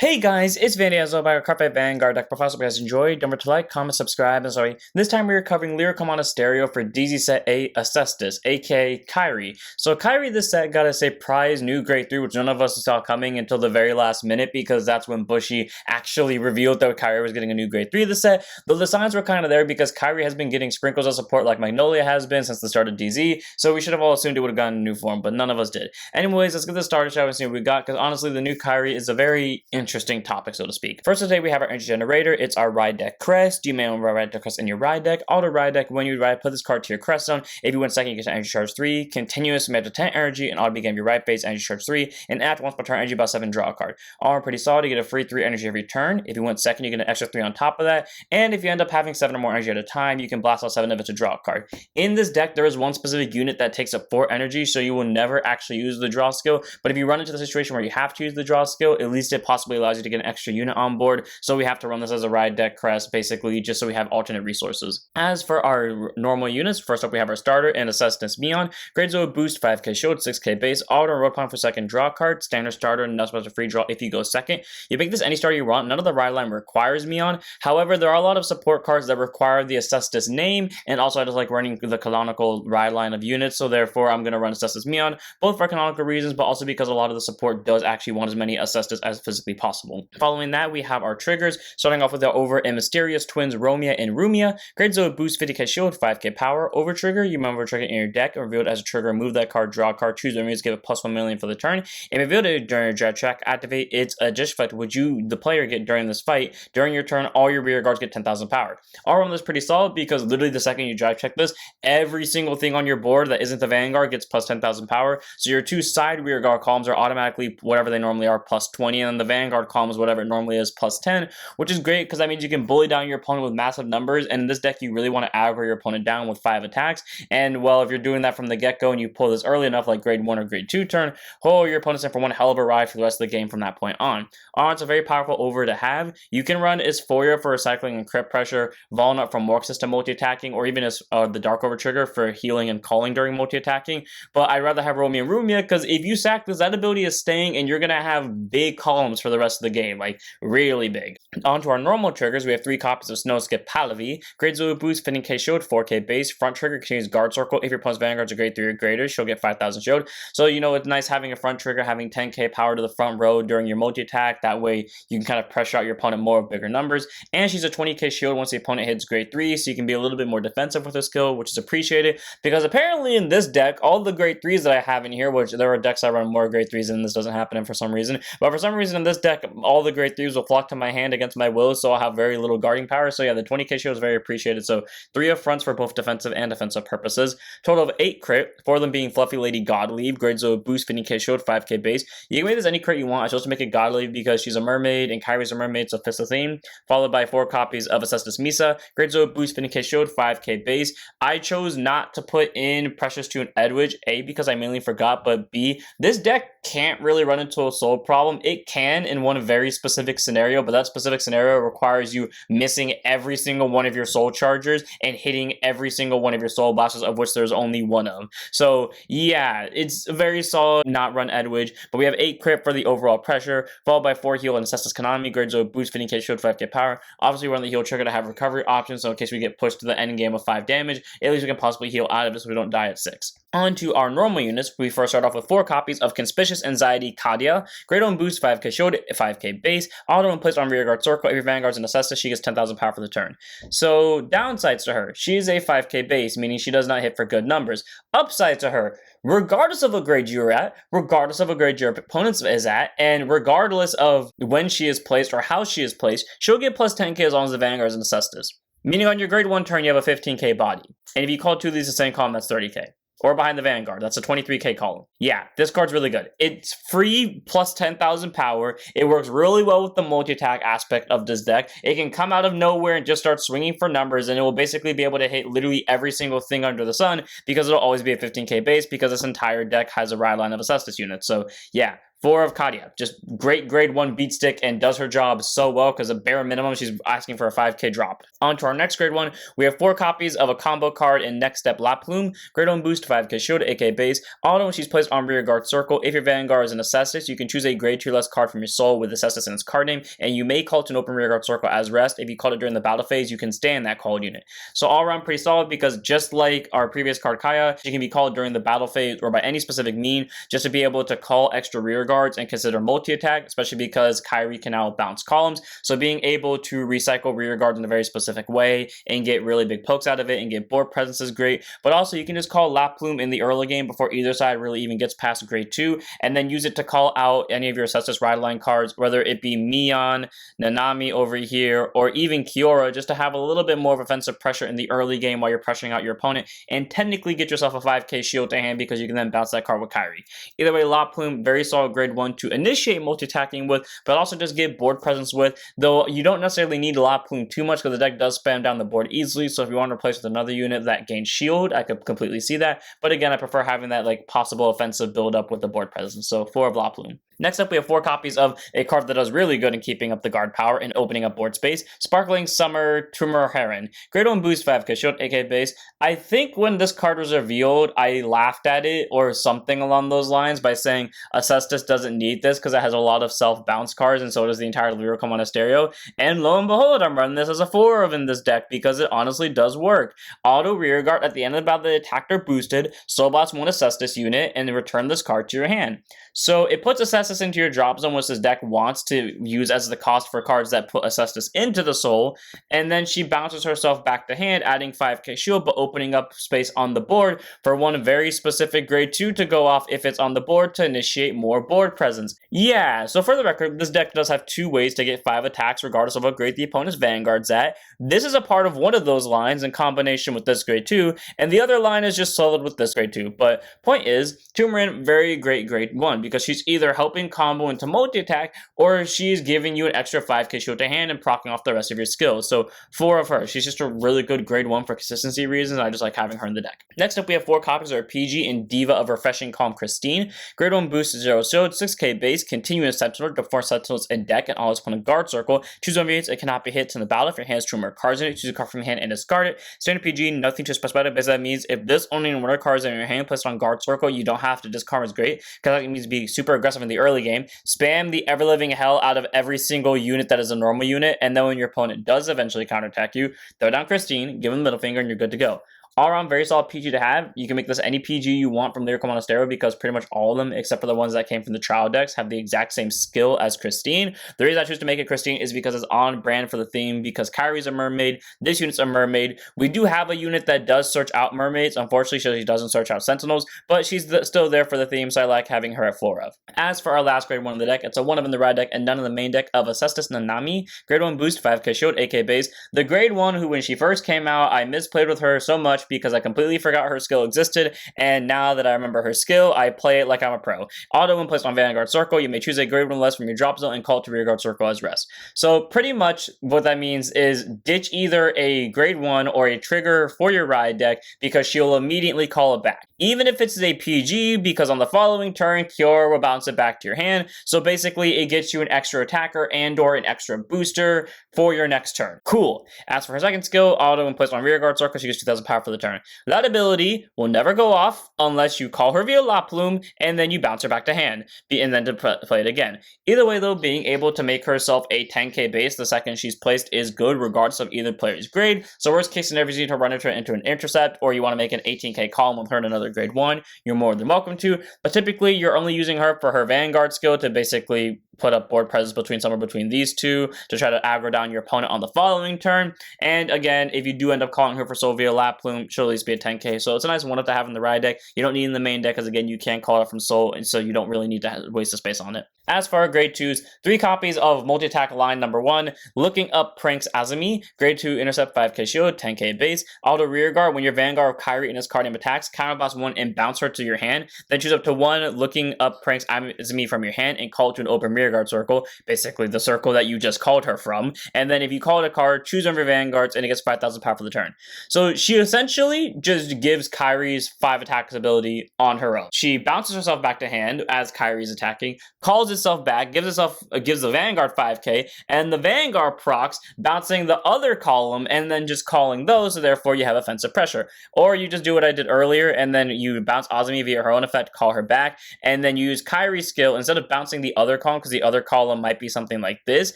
Hey guys, it's Vandy Azul by our Carpe Vanguard deck profile. So if you guys enjoyed, don't forget to like, comment, subscribe, and sorry. This time we are covering Lyrical Monasterio for DZ set A Astesice, aka Kairi. So Kairi, this set got a surprise new grade 3, which none of us saw coming until the very last minute, because that's when Bushy actually revealed that Kairi was getting a new grade 3 this set. Though the signs were kind of there because Kairi has been getting sprinkles of support like Magnolia has been since the start of DZ, so we should have all assumed it would have gotten a new form, but none of us did. Anyways, let's get this started, shall we see what we got, because honestly the new Kairi is a very interesting topic, so to speak. First today we have our energy generator. It's our ride deck crest. You may own ride deck crest in your ride deck. Auto ride deck, when you ride, put this card to your crest zone. If you win second, you get energy charge 3, continuous, made to 10 energy, and auto begin your right phase, energy charge 3, and act once per turn, energy about 7, draw a card. All pretty solid. You get a free 3 energy every turn. If you win second, you get an extra 3 on top of that, and if you end up having 7 or more energy at a time, you can blast out 7 of it to draw a card. In this deck, there is one specific unit that takes up 4 energy, so you will never actually use the draw skill, but if you run into the situation where you have to use the draw skill, at least it possibly allows you to get an extra unit on board, so we have to run this as a ride deck crest, basically, just so we have alternate resources. As for our normal units, first up we have our starter and Sentinels Neon. Grade 0 boost, 5k shield, 6k base, auto and road pawn for second draw card, standard starter, and not supposed to free draw if you go second. You pick this any starter you want, none of the ride line requires Neon, however, there are a lot of support cards that require the Astesice name, and also I just like running the canonical ride line of units, so therefore I'm going to run Astesice Neon, both for canonical reasons, but also because a lot of the support does actually want as many Astesice as physically possible. Following that, we have our triggers, starting off with the Over and Mysterious twins Romia and Rumia. Grade 0 boost, 50k shield, 5k power. Over trigger, you remember trigger in your deck, revealed as a trigger, move that card, draw a card, choose the enemies, give it plus 1 million for the turn. And revealed it during your jet track, activate its dish effect, which you, the player, get during this fight. During your turn, all your rear guards get 10,000 power. All around this pretty solid because literally the second you drive check this, every single thing on your board that isn't the Vanguard gets plus 10,000 power. So your 2 side rear guard columns are automatically whatever they normally are, plus 20, and then the Vanguard columns, whatever it normally is, plus 10, which is great because that means you can bully down your opponent with massive numbers, and in this deck you really want to aggro your opponent down with 5 attacks, and well, if you're doing that from the get-go and you pull this early enough, like grade 1 or grade 2 turn, oh, your opponent's in for one hell of a ride for the rest of the game from that point on. It's a very powerful over to have. You can run Isphoria for recycling and crit pressure, Volnut from Mork system multi-attacking, or even as the Dark Over trigger for healing and calling during multi-attacking, but I'd rather have Romia and Rumia because if you sack this, that ability is staying and you're going to have big columns for the rest of the game, like really big. On to our normal triggers, we have 3 copies of Snowskip Palavi. Grade 0 boost, 15k shield, 4k base. Front trigger continues guard circle. If your opponent's Vanguards are grade 3 or greater, she'll get 5,000 shield. So, you know, it's nice having a front trigger, having 10k power to the front row during your multi-attack. That way, you can kind of pressure out your opponent more with bigger numbers. And she's a 20k shield once the opponent hits grade 3, so you can be a little bit more defensive with her skill, which is appreciated. Because apparently in this deck, all the grade 3s that I have in here, which there are decks I run more grade 3s and this doesn't happen in for some reason, but for some reason in this deck, all the grade 3s will flock to my hand against my will, so I'll have very little guarding power. So yeah, the 20k shield is very appreciated. So 3 up fronts for both defensive and offensive purposes. Total of 8 crit, 4 of them being Fluffy Lady Godleave. Grade 0 boost, 15k shield, 5k base. You can make this any crit you want. I chose to make it Godleave because she's a mermaid and Kairi's a mermaid, so fits the theme. Followed by 4 copies of Astesice Misa. Grade 0 boost, 15k shield, 5k base. I chose not to put in Precious to an Edwidge, A, because I mainly forgot, but B, this deck can't really run into a soul problem. It can in one very specific scenario, but that specific scenario requires you missing every single one of your soul chargers and hitting every single one of your soul blasters, of which there's only 1 of. So yeah, it's very solid, not run Edwidge, but we have 8 crit for the overall pressure, followed by 4 heal and Astesice Economy. Grade 0 boost, 15k shield, 5k power. Obviously run the heal trigger to have recovery options, so in case we get pushed to the end game of 5 damage, at least we can possibly heal out of it so we don't die at 6. On to our normal units, we first start off with 4 copies of Conspicuous Anxiety Kadia. Grade 1 boost, 5k shield, 5k base. Auto when placed on rear guard circle. If your Vanguard's in Astesice, she gets 10,000 power for the turn. So downsides to her, she is a 5k base, meaning she does not hit for good numbers. Upside to her, regardless of what grade you're at, regardless of what grade your opponent is at, and regardless of when she is placed or how she is placed, she'll get plus 10k as long as the Vanguard's in Astesice. Meaning on your grade 1 turn, you have a 15k body. And if you call 2 of these the same column, that's 30k. Or behind the Vanguard, that's a 23k column. Yeah, this card's really good. It's free plus 10,000 power. It works really well with the multi-attack aspect of this deck. It can come out of nowhere and just start swinging for numbers, and it will basically be able to hit literally every single thing under the sun because it'll always be a 15k base because this entire deck has a ride line of Astesice units. So yeah, 4 of Katia. Just great grade 1 beat stick and does her job so well because at bare minimum, she's asking for a 5k drop. On to our next grade 1, we have 4 copies of a combo card in Next Step La Plume. Grade 1 boost 5k shield, aka base. Auto when she's placed on rear guard circle. If your Vanguard is an Astesice, you can choose a grade 2 less card from your soul with Astesice in its card name, and you may call it to an open rear guard circle as rest. If you called it during the battle phase, you can stay in that called unit. So all around pretty solid because just like our previous card Kaya, she can be called during the battle phase or by any specific mean just to be able to call extra rear guards and consider multi-attack, especially because Kairi can now bounce columns. So being able to recycle rear guards in a very specific way and get really big pokes out of it and get board presence is great. But also you can just call La Plume in the early game before either side really even gets past grade 2 and then use it to call out any of your Astesice ride line cards, whether it be Mion, Nanami over here, or even Kiora, just to have a little bit more of offensive pressure in the early game while you're pressuring out your opponent and technically get yourself a 5k shield to hand because you can then bounce that card with Kairi. Either way, La Plume, very solid grade 1 to initiate multi-attacking with, but also just get board presence with, though you don't necessarily need La Plume too much because the deck does spam down the board easily, so if you want to replace with another unit that gains shield, I could completely see that, but again, I prefer having that like possible offensive build up with the board presence, so 4 of La Plume. Next up, we have 4 copies of a card that does really good in keeping up the guard power and opening up board space. Sparkling Summer Tumor Heron. Grade 1 boost 5k shield, aka base. I think when this card was revealed, I laughed at it or something along those lines by saying Astesice doesn't need this because it has a lot of self-bounce cards and so does the entire Lyrical Monasterio. And lo and behold, I'm running this as a 4 of in this deck because it honestly does work. Auto rear guard at the end of the battle, the attacker boosted, soul bots one Astesice unit, and return this card to your hand. So it puts Astesice into your drop zone, which this deck wants to use as the cost for cards that put Astesice into the soul, and then she bounces herself back to hand, adding 5k shield, but opening up space on the board for one very specific grade 2 to go off if it's on the board to initiate more board presence. Yeah, so for the record, this deck does have 2 ways to get 5 attacks regardless of what grade the opponent's Vanguard's at. This is a part of one of those lines in combination with this grade 2, and the other line is just solid with this grade 2. But point is, Tumarin, very great grade 1 because she's either helping combo into multi-attack or she's giving you an extra 5k shield to hand and proccing off the rest of your skills. So 4 of her. She's just a really good grade 1 for consistency reasons. I just like having her in the deck. Next up, we have 4 copies of our PG and Diva of Refreshing Calm Christine. Grade 1 boost 0 shield, 6k base, continuous Sentinel, to 4 Sentinels in deck and always put a guard circle. Choose one of it cannot be hit in the battle if your hand's 2 or more cards in it. Choose a card from your hand and discard it. Standard PG, nothing to specify it, because that means if this only one of cards in your hand placed on guard circle, you don't have to discard. Is great because that means be super aggressive in the early game. Spam the ever-living hell out of every single unit that is a normal unit, and then when your opponent does eventually counterattack you, throw down Christine, give him the middle finger, and you're good to go. All around, very solid PG to have. You can make this any PG you want from Lyrical Monasterio because pretty much all of them, except for the ones that came from the trial decks, have the exact same skill as Christine. The reason I choose to make it Christine is because it's on brand for the theme, because Kairi's a mermaid, this unit's a mermaid. We do have a unit that does search out mermaids. Unfortunately, she doesn't search out Sentinels, but she's still there for the theme, so I like having her at 4 of. As for our last grade 1 of the deck, it's a 1 of in the ride deck and none in the main deck of Astesice Nanami. Grade 1 boost, 5k shield, AK base. The grade 1 who, when she first came out, I misplayed with her so much because I completely forgot her skill existed, and now that I remember her skill, I play it like I'm a pro. Auto when placed on Vanguard Circle, you may choose a grade 1 less from your drop zone and call it to Rear Guard Circle as rest. So pretty much what that means is ditch either a grade 1 or a trigger for your ride deck because she'll immediately call it back. Even if it's a PG, because on the following turn, Kiora will bounce it back to your hand. So basically, it gets you an extra attacker and or an extra booster for your next turn. Cool. As for her second skill, auto when placed on Rear Guard Circle, she gets 2,000 power for the turn. That ability will never go off unless you call her via La Plume and then you bounce her back to hand, and then to play it again. Either way, though, being able to make herself a 10k base the second she's placed is good regardless of either player's grade. So worst case scenario, if you need to run her into an intercept or you want to make an 18k column with her in another grade 1, you're more than welcome to, but typically you're only using her for her Vanguard skill to basically put up board presence somewhere between these two to try to aggro down your opponent on the following turn. And again, if you do end up calling her for soul via La Plume, she'll at least be a 10k. So it's a nice one-up to have in the ride deck. You don't need in the main deck because again, you can call it from soul, and so you don't really need to waste the space on it. As for our grade 2s, 3 copies of multi-attack line number 1, Looking Up Pranks Azumi, grade 2 intercept 5k shield, 10k base, auto rear guard when your Vanguard of Kairi in his card name attacks, counterblast 1 and bounce her to your hand, then choose up to 1 Looking Up Pranks Azumi from your hand and call it to an open rear rearguard circle, basically the circle that you just called her from, and then if you call it a card, choose one of your vanguards, and it gets 5,000 power for the turn. So she essentially just gives Kairi's 5 attack ability on her own. She bounces herself back to hand as Kairi's attacking, calls itself back, gives the Vanguard 5k, and the Vanguard procs, bouncing the other column, and then just calling those, so therefore you have offensive pressure. Or you just do what I did earlier, and then you bounce Azumi via her own effect, call her back, and then use Kairi's skill, instead of bouncing the other column, because the other column might be something like this,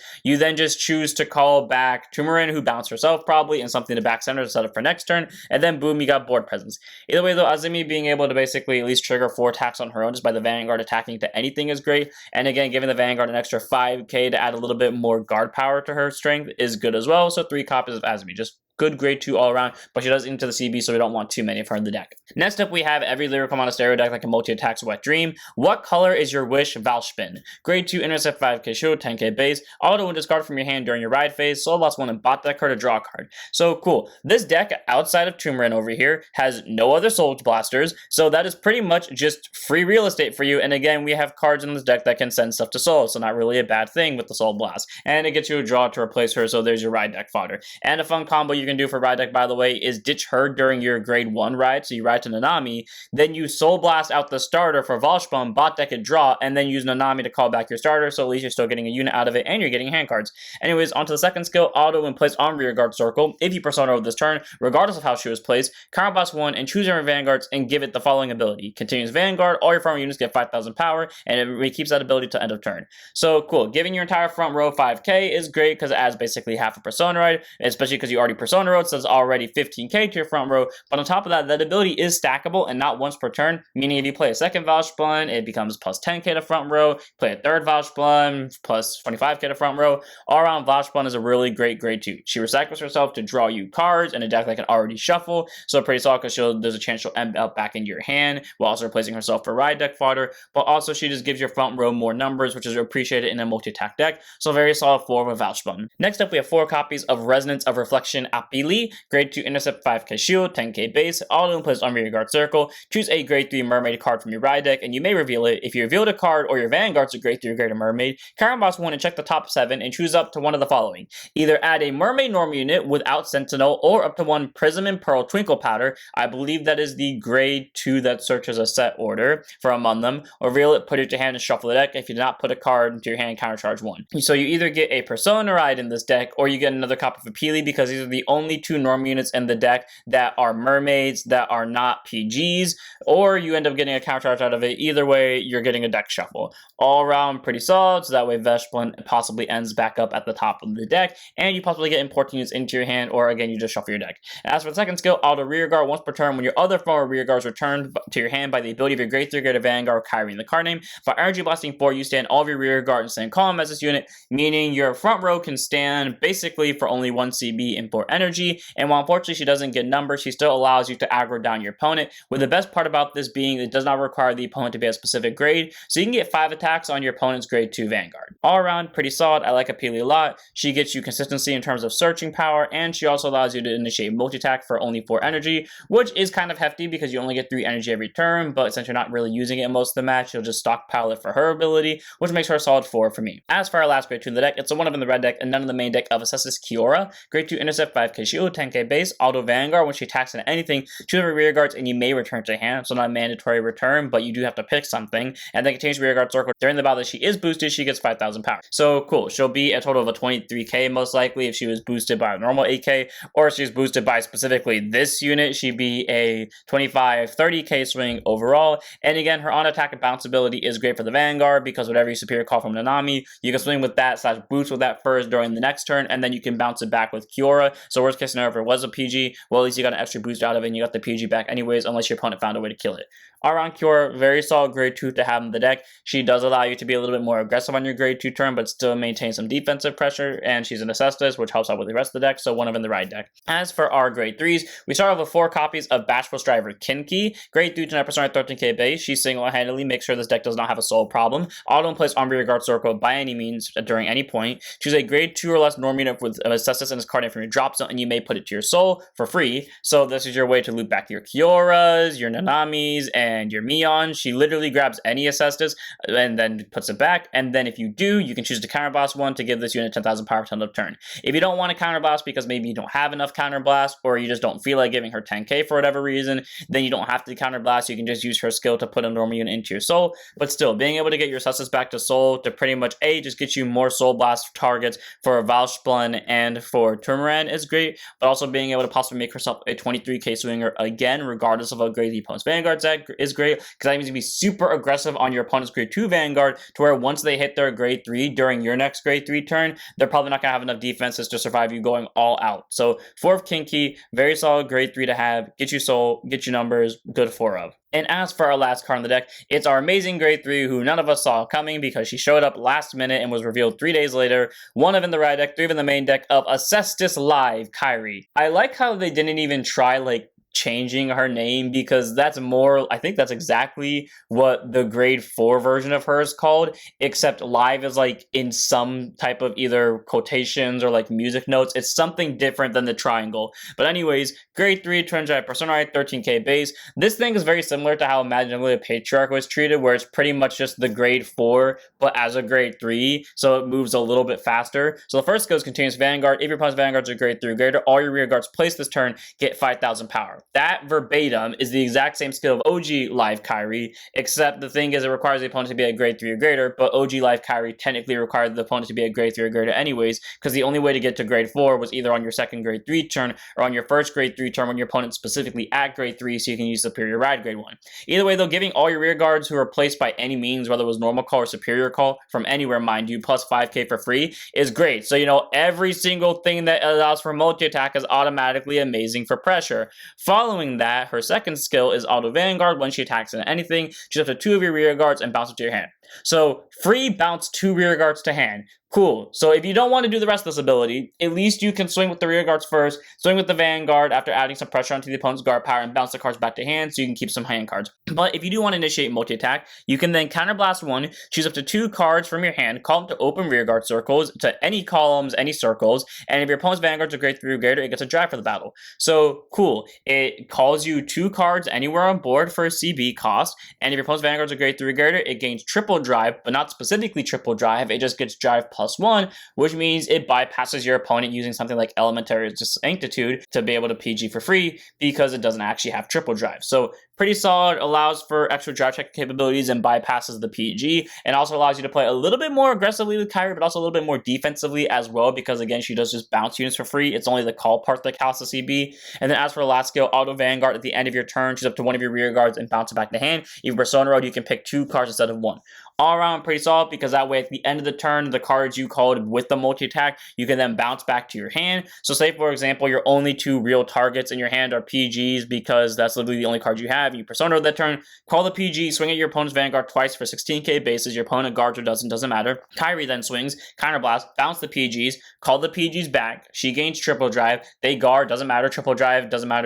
you then just choose to call back Turmarin, who bounced herself probably, and something to back center to set up for next turn, and then boom, you got board presence. Either way though, Azumi being able to basically at least trigger 4 attacks on her own just by the Vanguard attacking to anything is great, and again, giving the Vanguard an extra 5k to add a little bit more guard power to her strength is good as well, so 3 copies of Azumi, just good grade 2 all around, but she does into the CB, so we don't want too many of her in the deck. Next up, we have every Lyrical Monasterio deck like a multi-attacks Wet Dream. What color is your wish? Valspin. Grade 2 intercept 5k shield, 10k base, auto and discard from your hand during your ride phase, soul boss 1 and bot deck her to draw a card. So cool. This deck, outside of Turmarin over here, has no other soul blasters, so that is pretty much just free real estate for you, and again, we have cards in this deck that can send stuff to soul, so not really a bad thing with the soul blast. And it gets you a draw to replace her, so there's your ride deck fodder. And a fun combo you can do for ride deck, by the way, is ditch her during your grade 1 ride, so you ride to Nanami, then you soul blast out the starter for Valspam, bot deck and draw, and then use Nanami to call back your starter, so at least you're still getting a unit out of it, and you're getting hand cards. Anyways, onto the second skill, auto and place on rearguard circle. If you persona over this turn, regardless of how she was placed, counter boss 1 and choose your vanguards and give it the following ability. Continues Vanguard, all your front row units get 5,000 power, and it keeps that ability till end of turn. So cool, giving your entire front row 5k is great because it adds basically half a persona ride, especially because you already persona rode, so it's already 15k to your front row, but on top of that, that ability is stackable and not once per turn, meaning if you play a second Valsplan, it becomes plus 10k to front row, play a third Valsplan, plus 25k to front row. All around, Valsplan is a really great grade 2. She recycles herself to draw you cards in a deck that can already shuffle, so pretty solid because there's a chance she'll end up back into your hand, while also replacing herself for ride deck fodder, but also she just gives your front row more numbers, which is appreciated in a multi-attack deck, so very solid 4 with Valsplan. Next up, we have 4 copies of Resonance of Reflection Apili, grade 2 intercept 5k shield, 10k base, auto and place on rearguard circle, choose a grade 3 mermaid card from your ride deck, and you may reveal it. If you reveal the card or your vanguard's a grade 3 or greater mermaid, counter boss 1 and check the top 7 and choose up to one of the following. Either add a mermaid normal unit without sentinel, or up to 1 prism and pearl twinkle powder. I believe that is the grade 2 that searches a set order for among them. Or reveal it, put it to your hand and shuffle the deck. If you do not put a card into your hand, countercharge 1. So you either get a persona ride in this deck, or you get another copy of Apili, because these are the only 2 normal units in the deck that are mermaids that are not PGs, or you end up getting a counter charge out of it. Either way, you're getting a deck shuffle. All around pretty solid, so that way Vesplan possibly ends back up at the top of the deck, and you possibly get important units into your hand, or again, you just shuffle your deck. As for the second skill, auto rearguard once per turn when your other form of rearguards returned to your hand by the ability of your grade 3 greater Vanguard Kairi in the card name. For energy blasting 4, you stand all of your rearguard in the same column as this unit, meaning your front row can stand basically for only 1 CB and 4 energy, and while unfortunately she doesn't get numbers, she still allows you to aggro down your opponent, with the best part about this being it does not require the opponent to be a specific grade, so you can get 5 attacks on your opponent's grade 2 Vanguard. All around, pretty solid. I like Apili a lot. She gets you consistency in terms of searching power, and she also allows you to initiate multi-attack for only 4 energy, which is kind of hefty because you only get 3 energy every turn, but since you're not really using it most of the match, you'll just stockpile it for her ability, which makes her a solid 4 for me. As for our last grade 2 in the deck, it's a one of in the red deck and none in the main deck of Astesice Kiora. Grade 2 intercept 5k shield, 10k base, auto Vanguard. When she attacks into anything, choose her rear guards and you may return to hand, so not a mandatory return, but you do have to pick something, and then change rear guard circle. During the battle that she is boosted, she gets 5,000 power. So cool, she'll be a total of a 23k most likely if she was boosted by a normal 8k, or if she's boosted by specifically this unit, she'd be a 25-30k swing overall. And again, her on-attack and bounce ability is great for the Vanguard, because whatever you superior call from Nanami, you can swing with that / boost with that first during the next turn, and then you can bounce it back with Kiora. So worst case scenario, if it was a PG, well, at least you got an extra boost out of it and you got the PG back anyways, unless your opponent found a way to kill it. All around Kiora, very solid grade 2 to have in the deck. She does allow you to be a little bit more aggressive on your grade 2 turn, but still maintain some defensive pressure, and she's an Astesice, which helps out with the rest of the deck, so one of in the right deck. As for our grade 3s, we start off with 4 copies of Bashful Striver Kinki. Grade 3 to 9% 13k base. She single-handedly makes sure this deck does not have a soul problem. Auto and place on rear guard circle by any means during any point. Choose a grade 2 or less norm unit with Astesice in his card name from your drop zone and you may put it to your soul for free. So this is your way to loot back your Kioras, your Nanamis, and your Mions. She literally grabs any Astesice and then puts it back, and then if you do, you can choose to counterblast one to give this unit 10,000 power per of turn. If you don't want to counterblast because maybe you don't have enough counterblast, or you just don't feel like giving her 10k for whatever reason, then you don't have to counterblast. You can just use her skill to put a normal unit into your soul. But still, being able to get your Astesice back to soul to pretty much just get you more soul blast targets for Valsplan and for Turmaran is great, but also being able to possibly make herself a 23k swinger again, regardless of how great the opponent's Vanguard's at, is great, because that means you can be super aggressive on your opponent's grade 2 Vanguard, to where once they hit their grade 3 during your next grade 3 turn, they're probably not going to have enough defenses to survive you going all out. So 4 of Kinky, very solid grade 3 to have, get you soul, get you numbers, good 4 of. And as for our last card on the deck, it's our amazing grade 3 who none of us saw coming because she showed up last minute and was revealed 3 days later. 1 of in the right deck, 3 of in the main deck of Astesice Live, Kairi. I like how they didn't even try like changing her name, because that's more, I think that's exactly what the grade 4 version of her is called, except Live is like in some type of either quotations or like music notes. It's something different than the triangle. But anyways, grade 3, 200 Personality, 13k base. This thing is very similar to how Magically Patriarch was treated, where it's pretty much just the grade 4, but as a grade 3, so it moves a little bit faster. So the first skill is Continuous Vanguard. If your opponent's Vanguards are grade 3 or greater, all your rear guards placed this turn get 5,000 power. That verbatim is the exact same skill of OG Live Kairi, except the thing is it requires the opponent to be at grade 3 or greater, but OG Live Kairi technically required the opponent to be at grade 3 or greater anyways, because the only way to get to grade 4 was either on your second grade 3 turn or on your first grade 3 turn when your opponent's specifically at grade 3, so you can use Superior Ride grade 1. Either way though, giving all your rear guards who are placed by any means, whether it was normal call or superior call, from anywhere mind you, plus 5k for free, is great. So you know, every single thing that allows for multi-attack is automatically amazing for pressure. Following that, her second skill is Auto Vanguard. When she attacks into anything, she's up to 2 of your rear guards and bounce it to your hand. So free bounce 2 rear guards to hand. Cool. So if you don't want to do the rest of this ability, at least you can swing with the rear guards first, swing with the Vanguard after adding some pressure onto the opponent's guard power, and bounce the cards back to hand so you can keep some hand cards. But if you do want to initiate multi-attack, you can then counterblast 1, choose up to 2 cards from your hand, call them to open rear guard circles, to any columns, any circles, and if your opponent's Vanguards are grade 3 or greater, it gets a drive for the battle. So cool. It calls you 2 cards anywhere on board for a CB cost, and if your opponent's Vanguards are grade 3 or greater, it gains triple drive, but not specifically triple drive, it just gets drive +1, which means it bypasses your opponent using something like Elementary Sanctitude to be able to PG for free, because it doesn't actually have triple drive. So pretty solid, allows for extra drive check capabilities and bypasses the PG, and also allows you to play a little bit more aggressively with Kairi, but also a little bit more defensively as well, because again, she does just bounce units for free. It's only the call part that counts the CB. And then as for the last skill, Auto Vanguard, at the end of your turn, she's up to 1 of your rear guards and bounce it back to hand. If Persona Road, you can pick 2 cards instead of 1. All around pretty solid, because that way at the end of the turn, the cards you called with the multi-attack, you can then bounce back to your hand. So say for example, your only 2 real targets in your hand are PGs, because that's literally the only card you have. You Persona that turn, call the PG, swing at your opponent's Vanguard twice for 16k bases. Your opponent guards or doesn't matter. Kairi then swings, counterblast, bounce the PGs, call the PGs back. She gains triple drive. They guard, doesn't matter. Triple drive, doesn't matter.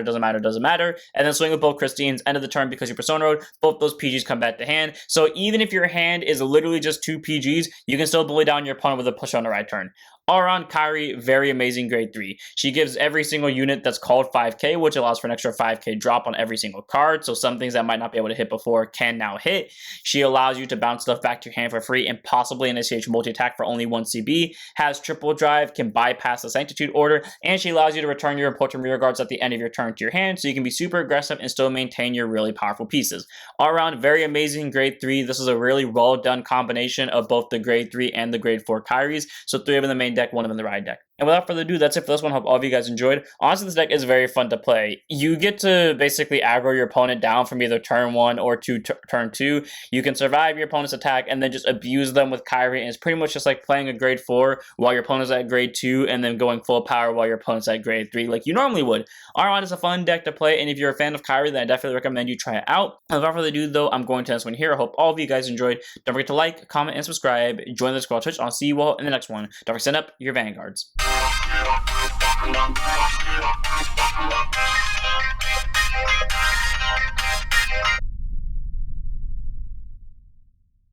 And then swing with both Christines, end of the turn, because you Persona Road, both those PGs come back to hand. So even if your hand is literally just 2 PGs, you can still bully down your opponent with a push on the right turn. All around, Kairi, very amazing grade 3. She gives every single unit that's called 5k, which allows for an extra 5k drop on every single card, so some things that might not be able to hit before can now hit. She allows you to bounce stuff back to your hand for free and possibly initiate multi-attack for only 1 CB, has triple drive, can bypass the Sanctitude order, and she allows you to return your important rear guards at the end of your turn to your hand, so you can be super aggressive and still maintain your really powerful pieces. All around, very amazing grade 3. This is a really well done combination of both the grade 3 and the grade 4 Kairis, so 3 of them in the main deck, 1 of them in the ride deck. And without further ado, that's it for this one. Hope all of you guys enjoyed. Honestly, this deck is very fun to play. You get to basically aggro your opponent down from either turn 1 or turn 2. You can survive your opponent's attack and then just abuse them with Kairi, and it's pretty much just like playing a grade 4 while your opponent's at grade 2 and then going full power while your opponent's at grade 3 like you normally would. Alright, it's a fun deck to play, and if you're a fan of Kairi, then I definitely recommend you try it out. And without further ado though, I'm going to end this one here. I hope all of you guys enjoyed. Don't forget to like, comment, and subscribe. Join the Discord on Twitch. I'll see you all in the next one. Don't forget to send up your Vanguards.